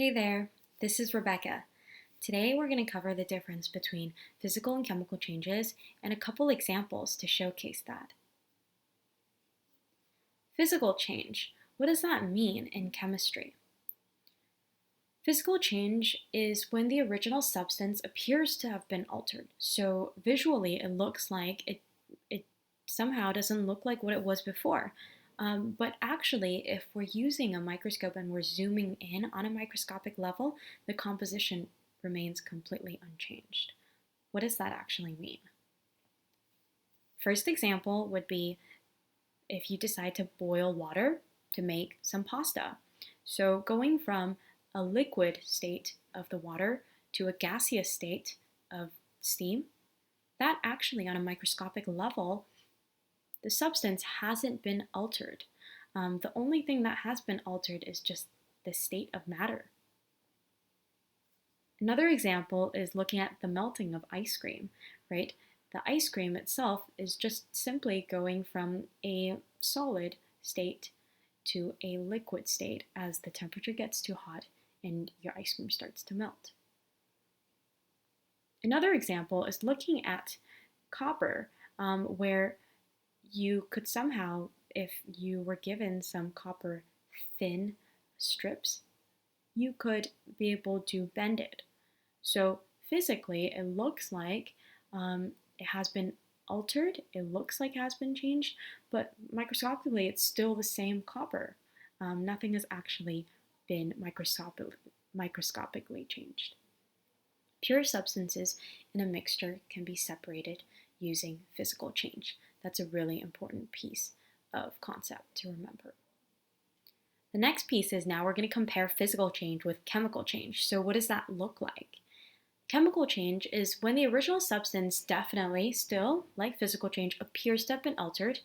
Hey there, this is Rebecca. Today we're going to cover the difference between physical and chemical changes and a couple examples to showcase that. Physical change. What does that mean in chemistry? Physical change is when the original substance appears to have been altered. So visually it looks like it somehow doesn't look like what it was before. But actually, if we're using a microscope and we're zooming in on a microscopic level, the composition remains completely unchanged. What does that actually mean? First example would be if you decide to boil water to make some pasta. So going from a liquid state of the water to a gaseous state of steam, that actually on a microscopic level, the substance hasn't been altered. The only thing that has been altered is just the state of matter. Another example is looking at the melting of ice cream, right? The ice cream itself is just simply going from a solid state to a liquid state as the temperature gets too hot and your ice cream starts to melt. Another example is looking at copper, where you could somehow, if you were given some copper thin strips, you could be able to bend it. So physically, it looks like it has been altered, it looks like it has been changed, but microscopically, it's still the same copper. Nothing has actually been microscopically changed. Pure substances in a mixture can be separated using physical change. That's a really important piece of concept to remember. The next piece is now we're going to compare physical change with chemical change. So what does that look like? Chemical change is when the original substance definitely still, like physical change, appears to have been altered,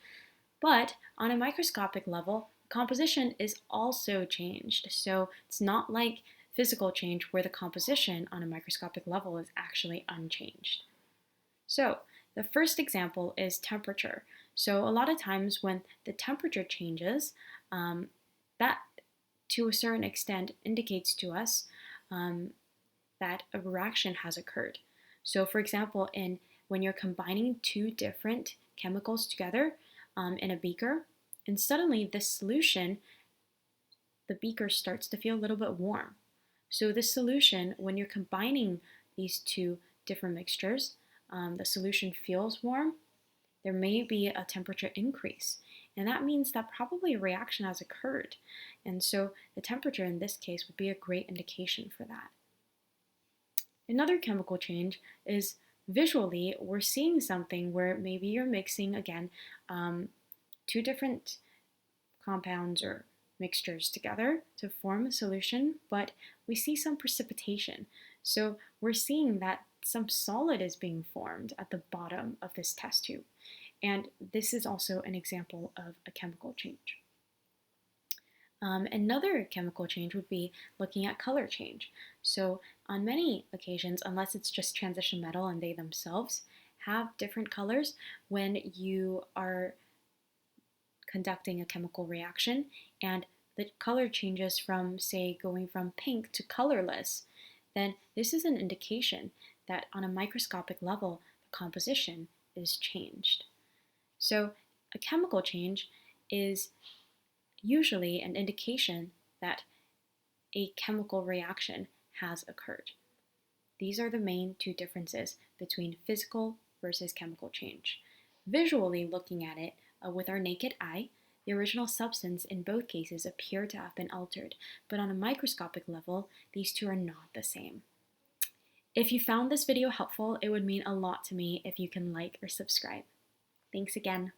but on a microscopic level, composition is also changed. So it's not like physical change where the composition on a microscopic level is actually unchanged. So the first example is temperature. So a lot of times when the temperature changes, that to a certain extent indicates to us that a reaction has occurred. So for example, when you're combining two different chemicals together in a beaker, and suddenly this solution, the beaker starts to feel a little bit warm. So this solution, when you're combining these two different mixtures, the solution feels warm, there may be a temperature increase. And that means that probably a reaction has occurred. And so the temperature in this case would be a great indication for that. Another chemical change is visually, we're seeing something where maybe you're mixing, again, two different compounds or mixtures together to form a solution, but we see some precipitation. So we're seeing that some solid is being formed at the bottom of this test tube. And this is also an example of a chemical change. Another chemical change would be looking at color change. So on many occasions, unless it's just transition metal and they themselves have different colors, when you are conducting a chemical reaction and the color changes from, say, going from pink to colorless, then this is an indication that on a microscopic level, the composition is changed. So a chemical change is usually an indication that a chemical reaction has occurred. These are the main two differences between physical versus chemical change. Visually looking at it with our naked eye, the original substance in both cases appear to have been altered, but on a microscopic level, these two are not the same. If you found this video helpful, it would mean a lot to me if you can like or subscribe. Thanks again.